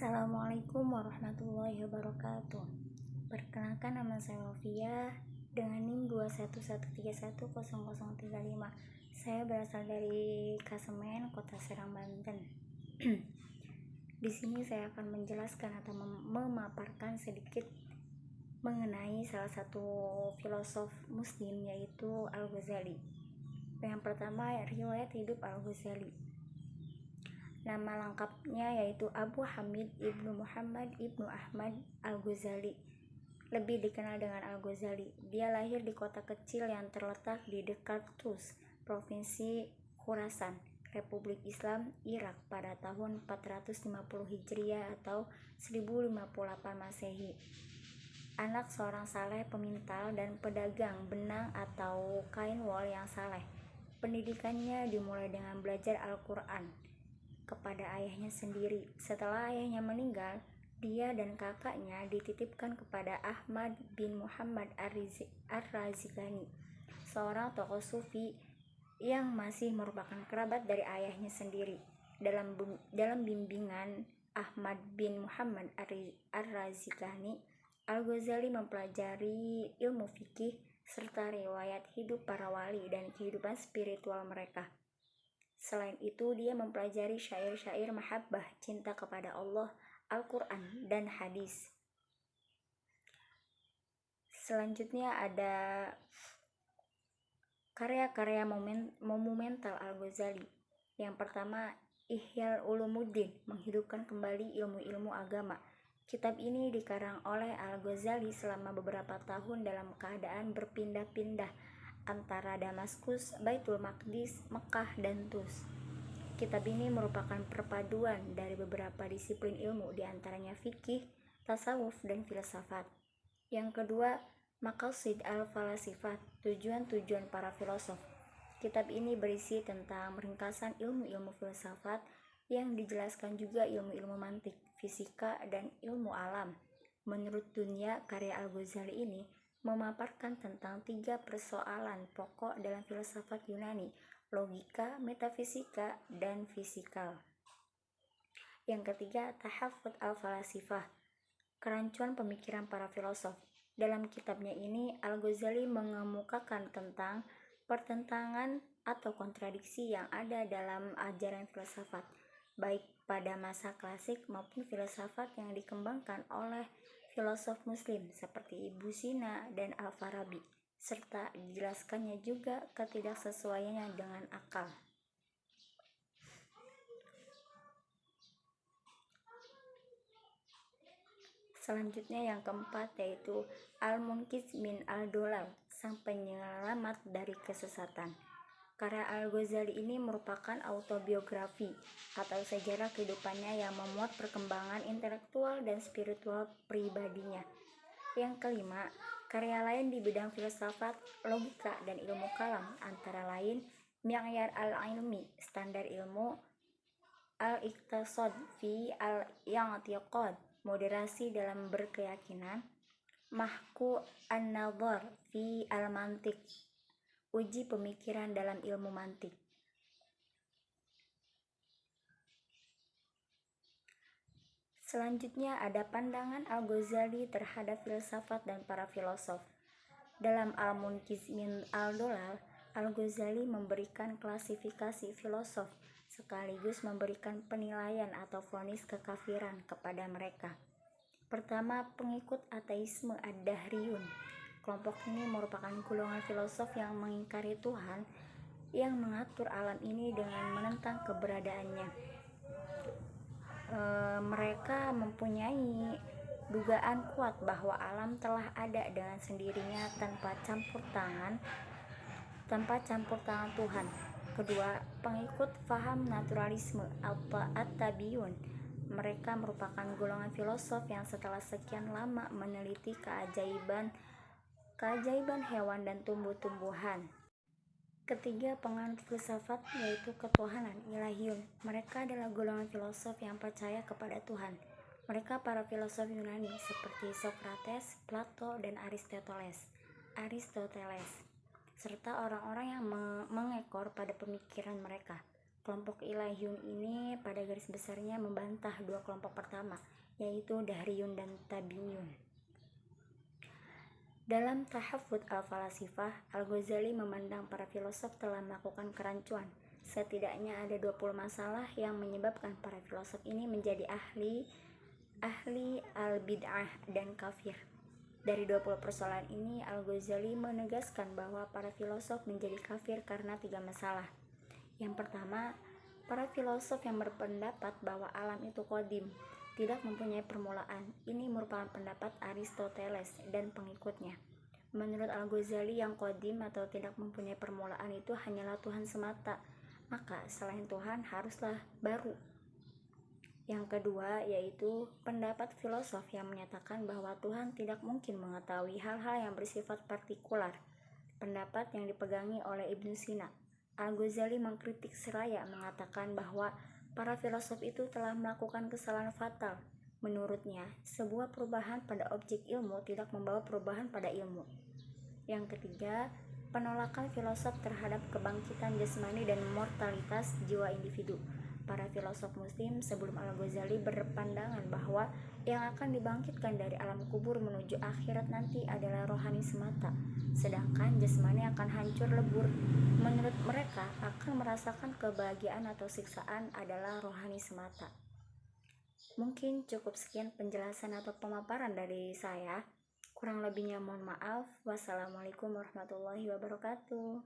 Assalamualaikum warahmatullahi wabarakatuh. Perkenalkan, nama saya Novia dengan NIM 2113100035. Saya berasal dari Kasemen, Kota Serang, Banten. Di sini saya akan menjelaskan atau memaparkan sedikit mengenai salah satu filosof muslim, yaitu Al-Ghazali. Yang pertama, riwayat hidup Al-Ghazali. Nama lengkapnya yaitu Abu Hamid Ibnu Muhammad Ibnu Ahmad Al-Ghazali, lebih dikenal dengan Al-Ghazali. Dia lahir di kota kecil yang terletak di dekat Tus, Provinsi Khurasan, Republik Islam Irak pada tahun 450 Hijriah atau 1058 Masehi. Anak seorang saleh pemintal dan pedagang benang atau kain wol yang saleh. Pendidikannya dimulai dengan belajar Al-Quran kepada ayahnya sendiri. Setelah ayahnya meninggal, dia dan kakaknya dititipkan kepada Ahmad bin Muhammad Ar-Razigani, seorang tokoh sufi yang masih merupakan kerabat dari ayahnya sendiri. Dalam bimbingan Ahmad bin Muhammad Ar-Razigani, Al-Ghazali mempelajari ilmu fikih serta riwayat hidup para wali dan kehidupan spiritual mereka. Selain itu, dia mempelajari syair-syair mahabbah, cinta kepada Allah, Al-Quran, dan hadis. Selanjutnya ada karya-karya monumental Al-Ghazali. Yang pertama, Ihya Ulumuddin, menghidupkan kembali ilmu-ilmu agama. Kitab ini dikarang oleh Al-Ghazali selama beberapa tahun dalam keadaan berpindah-pindah antara Damaskus, Baitul Maqdis, Mekah, dan Tus. Kitab ini merupakan perpaduan dari beberapa disiplin ilmu, diantaranya fikih, tasawuf, dan filsafat. Yang kedua, Maqasid al-Falasifah, tujuan-tujuan para filosof. Kitab ini berisi tentang ringkasan ilmu-ilmu filsafat yang dijelaskan juga ilmu-ilmu mantik, fisika, dan ilmu alam. Menurut Dunya, karya Al-Ghazali ini memaparkan tentang 3 persoalan pokok dalam filsafat Yunani: logika, metafisika, dan fisikal. Yang ketiga, Tahaffut al-Falasifah, kerancuan pemikiran para filosof. Dalam kitabnya ini, Al-Ghazali mengemukakan tentang pertentangan atau kontradiksi yang ada dalam ajaran filsafat, baik pada masa klasik maupun filsafat yang dikembangkan oleh filosof muslim seperti Ibnu Sina dan Al-Farabi, serta dijelaskannya juga ketidaksesuaiannya dengan akal. Selanjutnya yang keempat yaitu Al-Munqiz min al-Dolal, sang penyelamat dari kesesatan. Karya Al-Ghazali ini merupakan autobiografi atau sejarah kehidupannya yang memuat perkembangan intelektual dan spiritual pribadinya. Yang kelima, karya lain di bidang filsafat, logika, dan ilmu kalam, antara lain Mi'yar al-Ilmi, standar ilmu, Al-Iqtisad fi al-I'tiqad, moderasi dalam berkeyakinan, Mahku an-Nadhar fi al-Mantiq, uji pemikiran dalam ilmu mantik. Selanjutnya ada pandangan Al-Ghazali terhadap filsafat dan para filosof. Dalam Al-Munqiz min al-Dolal, Al-Ghazali memberikan klasifikasi filosof sekaligus memberikan penilaian atau vonis kekafiran kepada mereka. Pertama, pengikut ateisme ad-Dahriyun. Kelompok ini merupakan golongan filosof yang mengingkari Tuhan yang mengatur alam ini dengan menentang keberadaannya. Mereka mempunyai dugaan kuat bahwa alam telah ada dengan sendirinya tanpa campur tangan Tuhan. Kedua, pengikut faham naturalisme at-Tabiyun. Mereka merupakan golongan filosof yang setelah sekian lama meneliti keajaiban hewan dan tumbuh-tumbuhan. Ketiga, penganut filsafat yaitu ketuhanan ilahiyun. Mereka adalah golongan filosof yang percaya kepada Tuhan. Mereka para filosof Yunani seperti Socrates, Plato, dan Aristoteles, serta orang-orang yang mengekor pada pemikiran mereka. Kelompok Ilahiyun ini pada garis besarnya membantah dua kelompok pertama, yaitu Dahriyun dan Tabiyun. Dalam Tahafut al-Falasifah, Al-Ghazali memandang para filosof telah melakukan kerancuan. Setidaknya ada 20 masalah yang menyebabkan para filosof ini menjadi ahli al-bid'ah dan kafir. Dari 20 persoalan ini, Al-Ghazali menegaskan bahwa para filosof menjadi kafir karena 3 masalah. Yang pertama, para filosof yang berpendapat bahwa alam itu qadim, tidak mempunyai permulaan. Ini merupakan pendapat Aristoteles dan pengikutnya. Menurut Al-Ghazali, yang qadim atau tidak mempunyai permulaan itu hanyalah Tuhan semata, maka selain Tuhan haruslah baru. Yang kedua, yaitu pendapat filosof yang menyatakan bahwa Tuhan tidak mungkin mengetahui hal-hal yang bersifat partikular, pendapat yang dipegangi oleh Ibnu Sina. Al-Ghazali mengkritik seraya mengatakan bahwa para filosof itu telah melakukan kesalahan fatal. Menurutnya, sebuah perubahan pada objek ilmu tidak membawa perubahan pada ilmu. Yang ketiga, penolakan filosof terhadap kebangkitan jasmani dan mortalitas jiwa individu. Para filosof muslim sebelum Al-Ghazali berpandangan bahwa yang akan dibangkitkan dari alam kubur menuju akhirat nanti adalah rohani semata, sedangkan jasmani akan hancur lebur. Menurut mereka, akan merasakan kebahagiaan atau siksaan adalah rohani semata. Mungkin cukup sekian penjelasan atau pemaparan dari saya. Kurang lebihnya mohon maaf. Wassalamualaikum warahmatullahi wabarakatuh.